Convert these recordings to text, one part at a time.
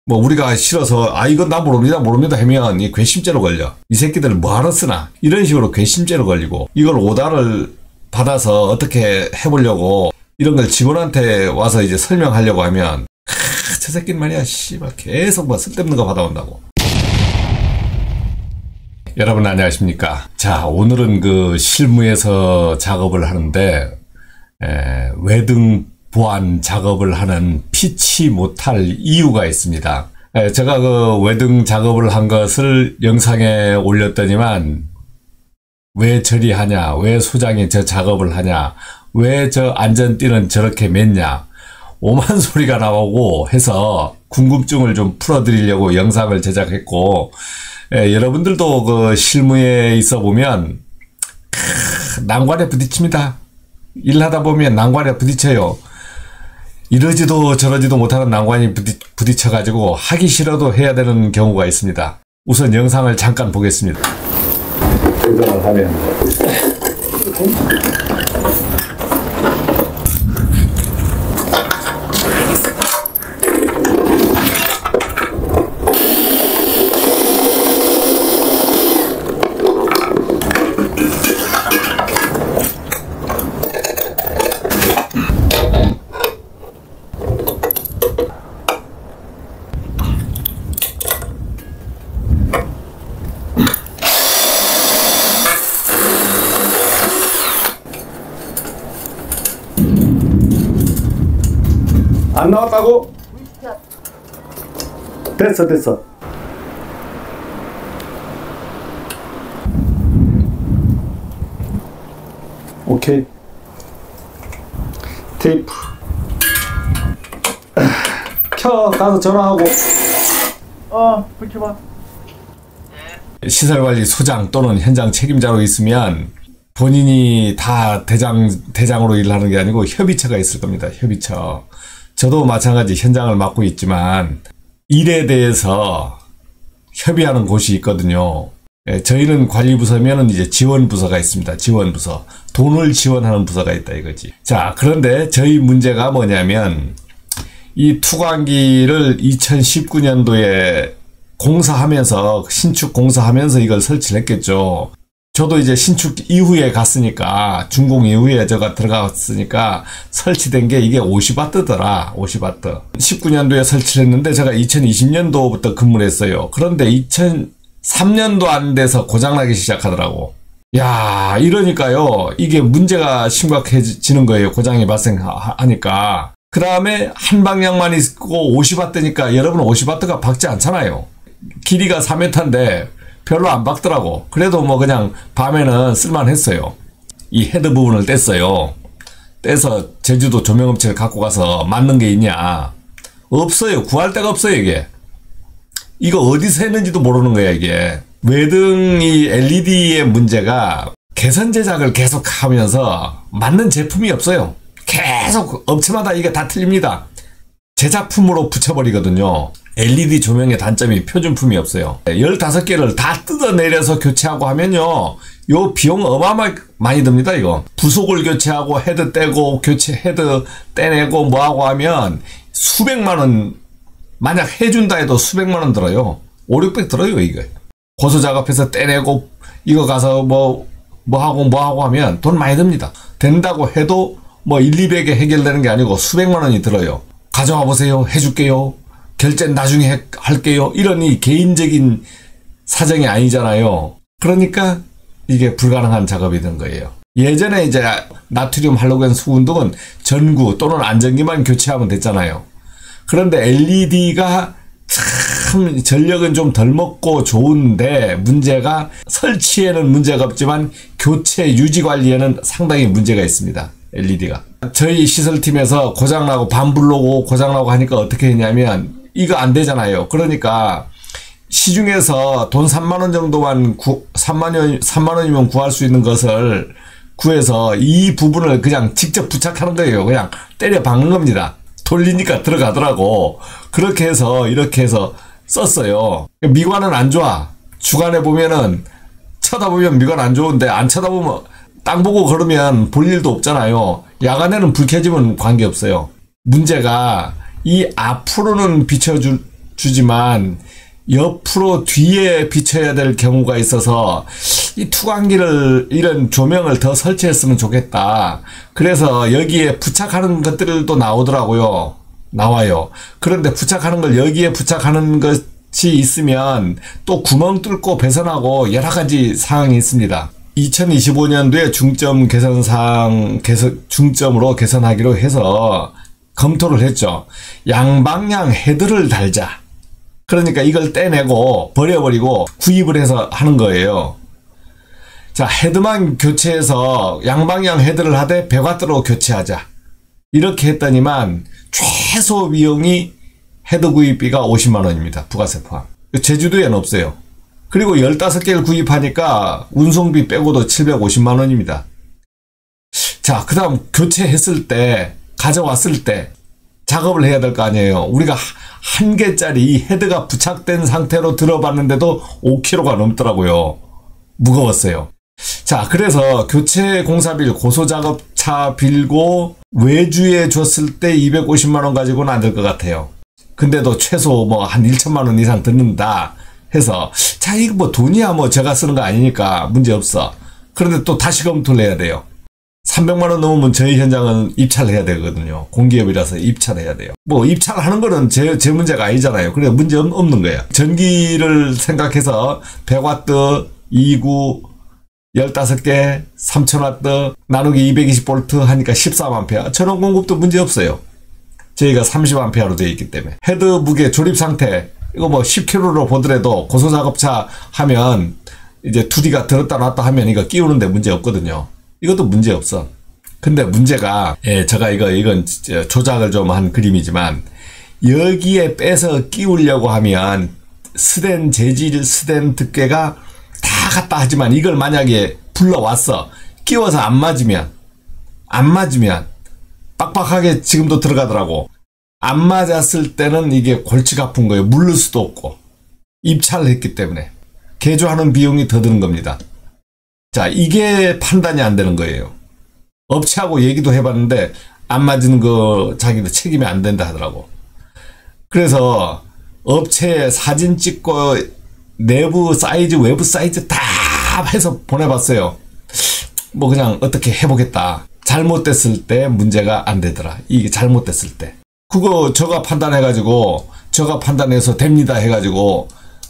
뭐 우리가 싫어서 이건 나 모릅니다 하면 이 괘씸죄로 걸려. 이 새끼들 뭐하러 쓰나 이런 식으로 괘씸죄로 걸리고, 이걸 오다를 받아서 어떻게 해보려고 이런 걸 직원한테 와서 이제 설명하려고 하면 저 새끼는 말이야 씨발 계속 뭐 쓸데없는 거 받아온다고. 여러분 안녕하십니까. 자, 오늘은 그 실무에서 작업을 하는데 외등 보안 작업을 하는 피치 못할 이유가 있습니다. 제가 그 외등 작업을 한 것을 영상에 올렸더니만 왜 저리 하냐, 왜 소장이 저 작업을 하냐, 왜 저 안전띠는 저렇게 맸냐, 오만 소리가 나오고 해서 궁금증을 좀 풀어드리려고 영상을 제작했고, 여러분들도 그 실무에 있어 보면 난관에 부딪힙니다. 일하다 보면 난관에 부딪혀요. 이러지도 저러지도 못하는 난관이 부딪혀가지고 하기 싫어도 해야 되는 경우가 있습니다. 우선 영상을 잠깐 보겠습니다. 조정을 하면 안 나왔다고? 됐어. 오케이. 테이프. 가서 전화하고. 불 켜봐. 시설관리 소장 또는 현장 책임자로 있으면 본인이 다 대장으로 일하는 게 아니고 협의체가 있을 겁니다. 협의처. 저도 마찬가지 현장을 맡고 있지만 일에 대해서 협의하는 곳이 있거든요. 저희는 관리부서면은 이제 지원부서가 있습니다. 지원부서. 돈을 지원하는 부서가 있다 이거지. 자, 그런데 저희 문제가 뭐냐면 이 투광기를 2019년도에 공사하면서, 신축 공사하면서 이걸 설치를 했겠죠. 저도 이제 신축 이후에 갔으니까, 준공 이후에 제가 들어갔으니까 설치된 게 이게 50W더라. 50W. 19년도에 설치를 했는데 제가 2020년도부터 근무를 했어요. 그런데 2003년도 안 돼서 고장나기 시작하더라고. 야, 이러니까요, 이게 문제가 심각해지는 거예요. 고장이 발생하니까. 그 다음에 한 방향만 있고 50W니까 여러분 50W가 박지 않잖아요. 길이가 4m인데 별로 안 박더라고. 그래도 뭐 그냥 밤에는 쓸만했어요. 이 헤드 부분을 뗐어요. 떼서 제주도 조명업체를 갖고 가서 맞는 게 있냐. 없어요. 구할 데가 없어요 이게. 이거 어디서 했는지도 모르는 거야 이게. 외등 이 LED의 문제가 개선 제작을 계속 하면서 맞는 제품이 없어요. 계속 업체마다 이게 다 틀립니다. 제작품으로 붙여버리거든요. LED 조명의 단점이 표준품이 없어요. 15개를 다 뜯어내려서 교체하고 하면요, 요 비용 어마어마하게 많이 듭니다. 이거 부속을 교체하고 헤드 떼고 헤드 떼내고 뭐하고 하면 수백만원, 만약 해준다 해도 수백만원 들어요. 5, 600 들어요 이게. 고소 작업해서 떼내고 이거 가서 뭐하고 하면 돈 많이 듭니다. 된다고 해도 뭐 1, 200에 해결되는 게 아니고 수백만원이 들어요. 가져와 보세요. 해줄게요. 결제는 나중에 할게요. 이런 이 개인적인 사정이 아니잖아요. 그러니까 이게 불가능한 작업이 된 거예요. 예전에 이제 나트륨 할로겐 수은등은 전구 또는 안전기만 교체하면 됐잖아요. 그런데 LED가 참 전력은 좀 덜 먹고 좋은데, 문제가 설치에는 문제가 없지만 교체 유지 관리에는 상당히 문제가 있습니다. LED가. 저희 시설팀에서 고장나고 반불로고 고장나고 하니까 어떻게 했냐면 이거 안 되잖아요. 그러니까 시중에서 돈 3만원 정도만 3만원이면 구할 수 있는 것을 구해서 이 부분을 그냥 직접 부착하는 거예요. 그냥 때려 박는 겁니다. 돌리니까 들어가더라고. 그렇게 해서 이렇게 해서 썼어요. 미관은 안 좋아. 주간에 보면은 쳐다보면 미관 안 좋은데 안 쳐다보면 땅 보고 그러면 볼 일도 없잖아요. 야간에는 불 켜지면 관계없어요. 문제가 이 앞으로는 주지만 옆으로 뒤에 비춰야 될 경우가 있어서 이 투광기를 이런 조명을 더 설치했으면 좋겠다. 그래서 여기에 부착하는 것들도 나오더라고요. 나와요. 그런데 부착하는 걸 여기에 부착하는 것이 있으면 또 구멍 뚫고 배선하고 여러 가지 사항이 있습니다. 2025년도에 중점 개선 사항, 중점으로 개선하기로 해서 검토를 했죠. 양방향 헤드를 달자. 그러니까 이걸 떼내고 버려버리고 구입을 해서 하는 거예요. 자, 헤드만 교체해서 양방향 헤드를 하되 100W로 교체하자. 이렇게 했더니만 최소 비용이 헤드 구입비가 50만원입니다. 부가세 포함. 제주도에는 없어요. 그리고 15개를 구입하니까 운송비 빼고도 750만원입니다. 자, 그 다음 교체했을 때, 가져왔을 때 작업을 해야 될 거 아니에요. 우리가 한 개짜리 이 헤드가 부착된 상태로 들어봤는데도 5kg가 넘더라고요. 무거웠어요. 자, 그래서 교체 공사비를 고소작업차 빌고 외주에 줬을 때 250만원 가지고는 안 될 것 같아요. 근데도 최소 뭐 한 1천만원 이상 듣는다 해서, 자, 이거 뭐 돈이야 뭐 제가 쓰는 거 아니니까 문제 없어. 그런데 또 다시 검토를 해야 돼요. 300만원 넘으면 저희 현장은 입찰을 해야 되거든요. 공기업이라서 입찰해야 돼요. 뭐 입찰하는 거는 제 문제가 아니잖아요. 그래 문제 없는 거예요. 전기를 생각해서 100W, 2구, 15개, 3000W, 나누기 220V 하니까 14A. 전원 공급도 문제 없어요. 저희가 30A로 되어 있기 때문에. 헤드 무게 조립 상태, 이거 뭐 10kg로 보더라도 고소작업차 하면 이제 2D가 들었다 놨다 하면 이거 끼우는데 문제 없거든요. 이것도 문제 없어. 근데 문제가, 제가 이건 조작을 좀 한 그림이지만, 여기에 빼서 끼우려고 하면 스댄 재질, 스댄 덮개가 다 갖다 하지만 이걸 만약에 불러왔어. 끼워서 안 맞으면 빡빡하게 지금도 들어가더라고. 안 맞았을 때는 이게 골치가 아픈 거예요. 물를 수도 없고. 입찰을 했기 때문에. 개조하는 비용이 더 드는 겁니다. 자, 이게 판단이 안 되는 거예요. 업체하고 얘기도 해봤는데 안 맞은 거 자기도 책임이 안 된다 하더라고. 그래서 업체에 사진 찍고 내부 사이즈, 외부 사이즈 다 해서 보내봤어요. 뭐 그냥 어떻게 해보겠다. 잘못됐을 때 문제가 안 되더라. 이게 잘못됐을 때. 그거 저가 판단해가지고, 저가 판단해서 됩니다 해가지고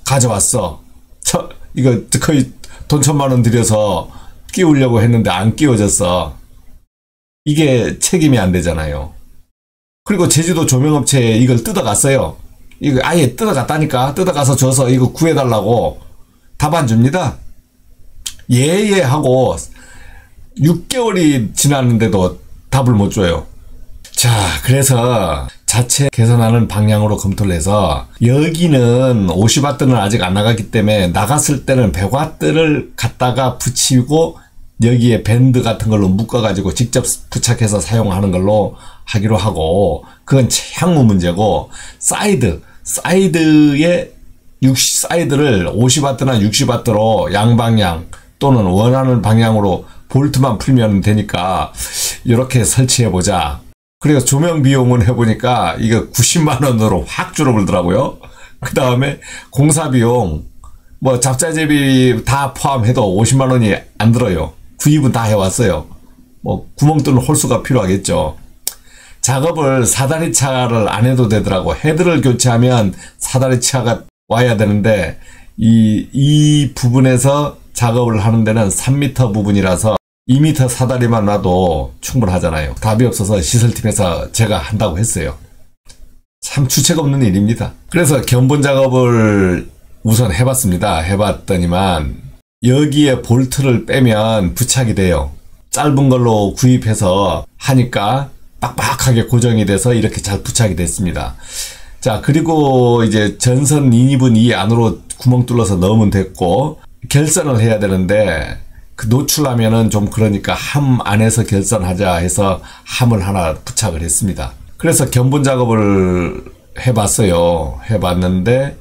가져왔어. 이거 거의 돈 1000만원 들여서 끼우려고 했는데 안 끼워졌어. 이게 책임이 안 되잖아요. 그리고 제주도 조명업체에 이걸 뜯어갔어요. 이거 아예 뜯어갔다니까. 뜯어가서 줘서 이거 구해달라고. 답 안 줍니다. 예 하고 6개월이 지났는데도 답을 못 줘요. 자, 그래서 자체 개선하는 방향으로 검토를 해서, 여기는 50W는 아직 안 나갔기 때문에 나갔을 때는 100W를 갖다가 붙이고 여기에 밴드 같은 걸로 묶어가지고 직접 부착해서 사용하는 걸로 하기로 하고, 그건 향후 문제고, 사이드에 사이드를 50W나 60W로 양방향 또는 원하는 방향으로 볼트만 풀면 되니까 이렇게 설치해보자. 그리고 조명 비용은 해보니까 이거 90만원으로 확 줄어들더라고요. 그 다음에 공사 비용, 뭐 잡자재비 다 포함해도 50만원이 안 들어요. 구입은 다 해왔어요. 뭐 구멍 뚫는 홀수가 필요하겠죠. 작업을 사다리차를 안 해도 되더라고. 헤드를 교체하면 사다리차가 와야 되는데 이 부분에서 작업을 하는 데는 3m 부분이라서 2m 사다리만 놔도 충분하잖아요. 답이 없어서 시설팀에서 제가 한다고 했어요. 참 주책 없는 일입니다. 그래서 견본 작업을 우선 해봤습니다. 해봤더니만 여기에 볼트를 빼면 부착이 돼요. 짧은 걸로 구입해서 하니까 빡빡하게 고정이 돼서 이렇게 잘 부착이 됐습니다. 자, 그리고 이제 전선 2분 이 안으로 구멍 뚫어서 넣으면 됐고, 결선을 해야 되는데 그 노출하면은 좀 그러니까 함 안에서 결선하자 해서 함을 하나 부착을 했습니다. 그래서 견본 작업을 해봤어요. 해봤는데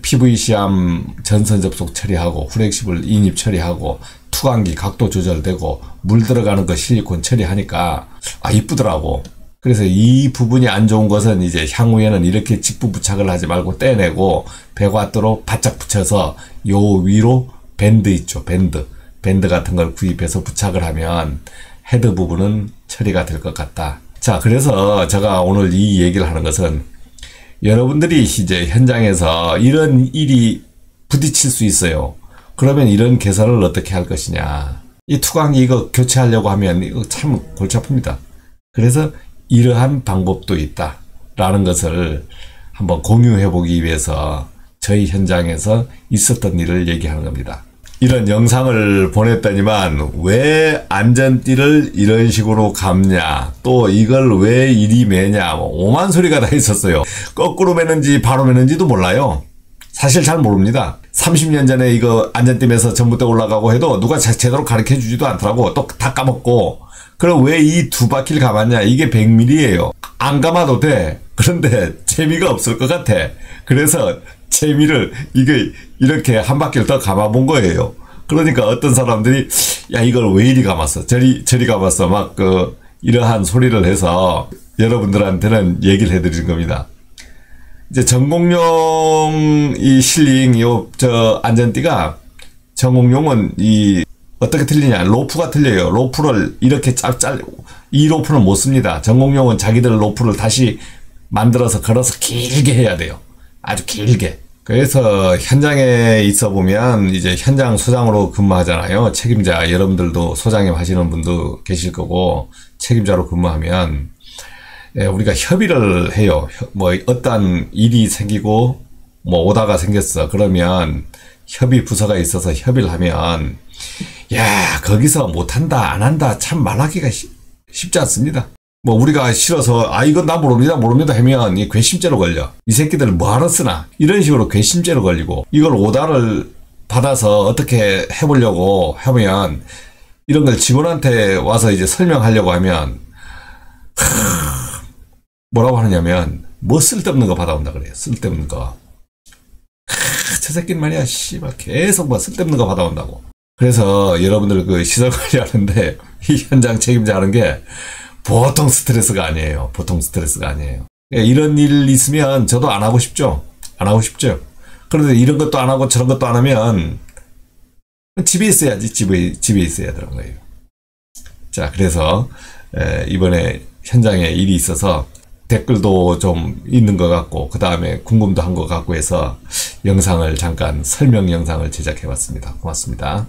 PVC암 전선 접속 처리하고 플렉시블 인입 처리하고 투광기 각도 조절되고 물 들어가는 거 실리콘 처리하니까 이쁘더라고. 그래서 이 부분이 안 좋은 것은 이제 향후에는 이렇게 직부 부착을 하지 말고 떼내고 배관도로 바짝 붙여서 요 위로 밴드 있죠. 밴드 같은 걸 구입해서 부착을 하면 헤드 부분은 처리가 될 것 같다. 자, 그래서 제가 오늘 이 얘기를 하는 것은 여러분들이 이제 현장에서 이런 일이 부딪힐 수 있어요. 그러면 이런 개선을 어떻게 할 것이냐. 이 투광기 이거 교체하려고 하면 이거 참 골치 아픕니다. 그래서 이러한 방법도 있다 라는 것을 한번 공유해 보기 위해서 저희 현장에서 있었던 일을 얘기하는 겁니다. 이런 영상을 보냈더니만 왜 안전띠를 이런 식으로 감냐, 또 이걸 왜 이리 매냐, 뭐 오만 소리가 다 있었어요. 거꾸로 매는지 바로 매는지도 몰라요. 사실 잘 모릅니다. 30년 전에 이거 안전띠 매서 전봇대 올라가고 해도 누가 제대로 가르쳐 주지도 않더라고. 또 다 까먹고. 그럼 왜 이 두 바퀴를 감았냐? 이게 100mm예요. 안 감아도 돼. 그런데 재미가 없을 것 같아. 그래서 재미를 이게 이렇게 한 바퀴를 더 감아본 거예요. 그러니까 어떤 사람들이 야 이걸 왜 이리 감았어? 저리 감았어. 막 이러한 소리를 해서 여러분들한테는 얘기를 해드리는 겁니다. 이제 전공용 이 실링 저 안전띠가 전공용은 어떻게 틀리냐? 로프가 틀려요. 로프를 이렇게 이 로프는 못 씁니다. 전공용은 자기들 로프를 다시 만들어서 걸어서 길게 해야 돼요. 아주 길게. 그래서 현장에 있어 보면 이제 현장 소장으로 근무하잖아요. 책임자, 여러분들도 소장님 하시는 분도 계실 거고, 책임자로 근무하면 우리가 협의를 해요. 뭐 어떤 일이 생기고 뭐 오다가 생겼어. 그러면 협의 부서가 있어서 협의를 하면 야 거기서 못한다 안 한다 참 말하기가 쉽지 않습니다. 뭐 우리가 싫어서 이건 나 모릅니다 하면 이 괘씸죄로 걸려. 이 새끼들은 뭐하러 쓰나 이런 식으로 괘씸죄로 걸리고, 이걸 오다를 받아서 어떻게 해보려고 하면 이런 걸 직원한테 와서 이제 설명하려고 하면 뭐라고 하느냐면 뭐 쓸데없는 거 받아온다 그래요. 쓸데없는 거. 저 새끼는 말이야 씨발 계속 뭐 쓸데없는 거 받아온다고. 그래서 여러분들 그 시설 관리하는데 이 현장 책임자 하는 게 보통 스트레스가 아니에요. 보통 스트레스가 아니에요. 이런 일 있으면 저도 안 하고 싶죠. 안 하고 싶죠. 그런데 이런 것도 안 하고 저런 것도 안 하면 집에 있어야지. 집에 있어야 되는 거예요. 자, 그래서 이번에 현장에 일이 있어서 댓글도 좀 있는 것 같고, 그 다음에 궁금도 한 것 같고 해서 영상을 잠깐 설명 영상을 제작해 봤습니다. 고맙습니다.